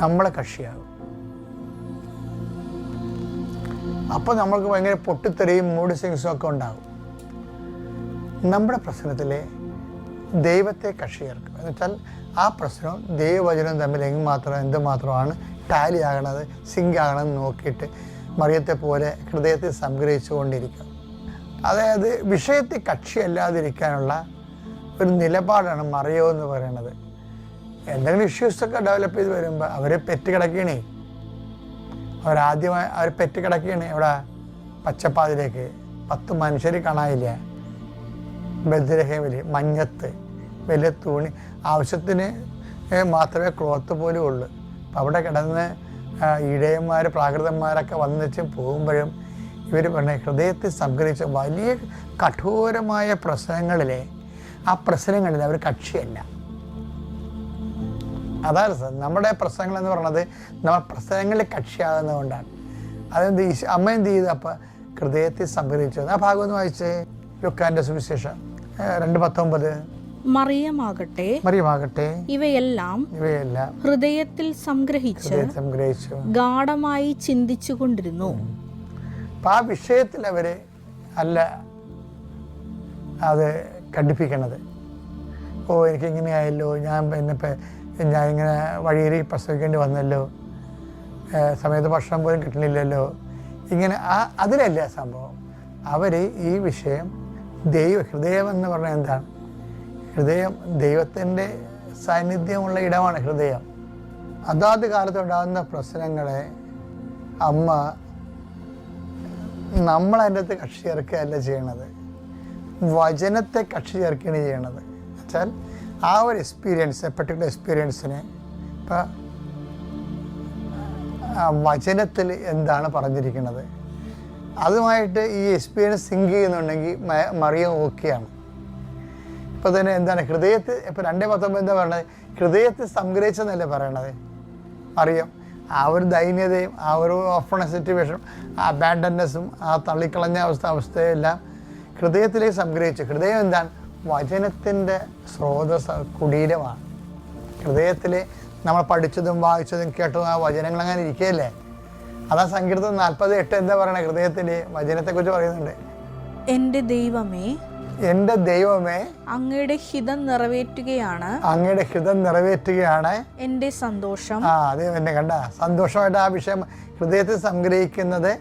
നമ്മളെ കക്ഷിയാകും. അപ്പോൾ നമ്മൾക്ക് ഭയങ്കര പൊട്ടിത്തെറിയും മൂഡ് സ്വിങ്സും ഒക്കെ ഉണ്ടാകും. നമ്മുടെ പ്രശ്നത്തിലെ ദൈവത്തെ കക്ഷി ചേർക്കും. എന്നുവെച്ചാൽ ആ പ്രശ്നവും ദൈവവചനവും തമ്മിൽ എന്തുമാത്രമാണ് ടാലി ആകണത്, സിങ്ക് ആകണമെന്ന് നോക്കിയിട്ട് മറിയത്തെ പോലെ ഹൃദയത്തിൽ സംഗ്രഹിച്ചു കൊണ്ടിരിക്കും. അതായത് വിഷയത്തിൽ കക്ഷിയല്ലാതിരിക്കാനുള്ള ഒരു നിലപാടാണ് മറിയോ എന്ന് പറയുന്നത്. എന്തെങ്കിലും ഇഷ്യൂസൊക്കെ ഡെവലപ്പ് ചെയ്ത് വരുമ്പോൾ അവരെ പെറ്റ് കിടക്കണേ, അവർ പെറ്റ് കിടക്കുകയാണ് ഇവിടെ പച്ചപ്പാതിലേക്ക്. 10 മനുഷ്യർ കാണാനില്ല ബദ്രഹേമിൽ, മഞ്ഞത്ത് വലിയ തുണി, ആവശ്യത്തിന് മാത്രമേ ക്ലോത്ത് പോലും ഉള്ളൂ. അപ്പം അവിടെ കിടന്ന് ഇടയന്മാർ പ്രാകൃതന്മാരൊക്കെ വന്നിച്ച് പോകുമ്പോഴും ഇവർ പറഞ്ഞ ഹൃദയത്തിൽ സംഗ്രഹിച്ച വലിയ കഠോരമായ പ്രശ്നങ്ങളിലെ ആ പ്രശ്നങ്ങളിൽ അവർ കക്ഷിയല്ല. അതാണ് സാർ നമ്മുടെ പ്രശ്നങ്ങളെന്ന് പറയുന്നത്, നമ്മൾ പ്രശ്നങ്ങളിൽ കക്ഷിയാകുന്നത് കൊണ്ടാണ്. അതെന്ത് അമ്മ എന്ത് ചെയ്തു? അപ്പം ഹൃദയത്തിൽ സംഗ്രഹിച്ചു. ആ ഭാഗം ഒന്ന് വായിച്ചേ, ലുക്കാന്റെ സുവിശേഷം 2:19. മറിയമാകട്ടെ ഇവയെല്ലാം ഹൃദയത്തിൽ സംഗ്രഹിച്ചു ഗാഢമായി ചിന്തിച്ചു കൊണ്ടിരുന്നു. അപ്പം ആ വിഷയത്തിൽ അവര് അല്ല അത് ഘടിപ്പിക്കണത്. എനിക്കിങ്ങനെ ആയല്ലോ, ഞാനിങ്ങനെ വഴിയിൽ പ്രസവിക്കേണ്ടി വന്നല്ലോ, സമയത്ത് ഭക്ഷണം പോലും കിട്ടണില്ലല്ലോ, ഇങ്ങനെ അതിലല്ല സംഭവം. അവർ ഈ വിഷയം ഹൃദയം എന്ന് പറഞ്ഞാൽ എന്താണ്? ഹൃദയം ദൈവത്തിൻ്റെ സാന്നിധ്യമുള്ള ഇടമാണ് ഹൃദയം. അതാത് കാലത്തുണ്ടാകുന്ന പ്രശ്നങ്ങളെ അമ്മ നമ്മളതിൻ്റെ അകത്ത് കക്ഷി ചേർക്കുകയല്ല ചെയ്യണത്, വചനത്തെ കക്ഷി ചേർക്കുകയാണ് ചെയ്യണത്. വെച്ചാൽ ആ ഒരു എക്സ്പീരിയൻസ്, പെർട്ടിക്കുലർ എക്സ്പീരിയൻസിനെ ഇപ്പം വചനത്തിൽ എന്താണ് പറഞ്ഞിരിക്കുന്നത് അതുമായിട്ട് ഈ എക്സ്പീരിയൻസ് സിങ്ക് ചെയ്യുന്നുണ്ടെങ്കിൽ മറിയം ഓക്കെയാണ്. ഇപ്പോൾ തന്നെ എന്താണ് ഹൃദയത്തിൽ, ഇപ്പോൾ 2:19 എന്താ പറയണത്? ഹൃദയത്തിൽ സംഗ്രഹിച്ചെന്നല്ലേ പറയണത്. മറിയം ആ ഒരു ദൈന്യതയും ആ ഒരു ഓപ്പണസ് സിറ്റുവേഷനും ആ അബാൻഡൻനെസ്സും ആ തള്ളിക്കളഞ്ഞ അവസ്ഥയെല്ലാം ഹൃദയത്തിലേക്ക് സംഗ്രഹിച്ചു. ഹൃദയം എന്താണ്? വചനത്തിൻ്റെ സ്രോതസ് കുടീരമാണ്. ഹൃദയത്തിൽ നമ്മൾ പഠിച്ചതും വായിച്ചതും കേട്ടതും ആ വചനങ്ങൾ അങ്ങനെ ഇരിക്കുകയല്ലേ. അതാ സങ്കീർത്തനം 40:8 എന്താ പറയണേ? ഹൃദയത്തിൽ വചനത്തെക്കുറിച്ച് പറയുന്നുണ്ട്. എൻ്റെ ദൈവമേ അങ്ങയുടെ ഹിതം നിറവേറ്റുകയാണ് എൻ്റെ സന്തോഷം. അത് എന്നെ കണ്ട സന്തോഷമായിട്ട് ആ വിഷയം ഹൃദയത്തിൽ സംഗ്രഹിക്കുന്നത്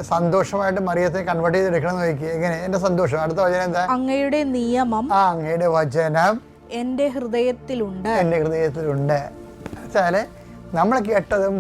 സന്തോഷമായിട്ട് മറിയത്തെ കൺവേർട്ട് ചെയ്തെടുക്കണം എന്ന് നോക്കി. എങ്ങനെ? എൻ്റെ സന്തോഷം. അടുത്ത വചനം എന്താ? അങ്ങയുടെ നിയമം, അങ്ങയുടെ വചനം എൻ്റെ ഹൃദയത്തിലുണ്ട്. വെച്ചാല് നമ്മൾ കേട്ടതും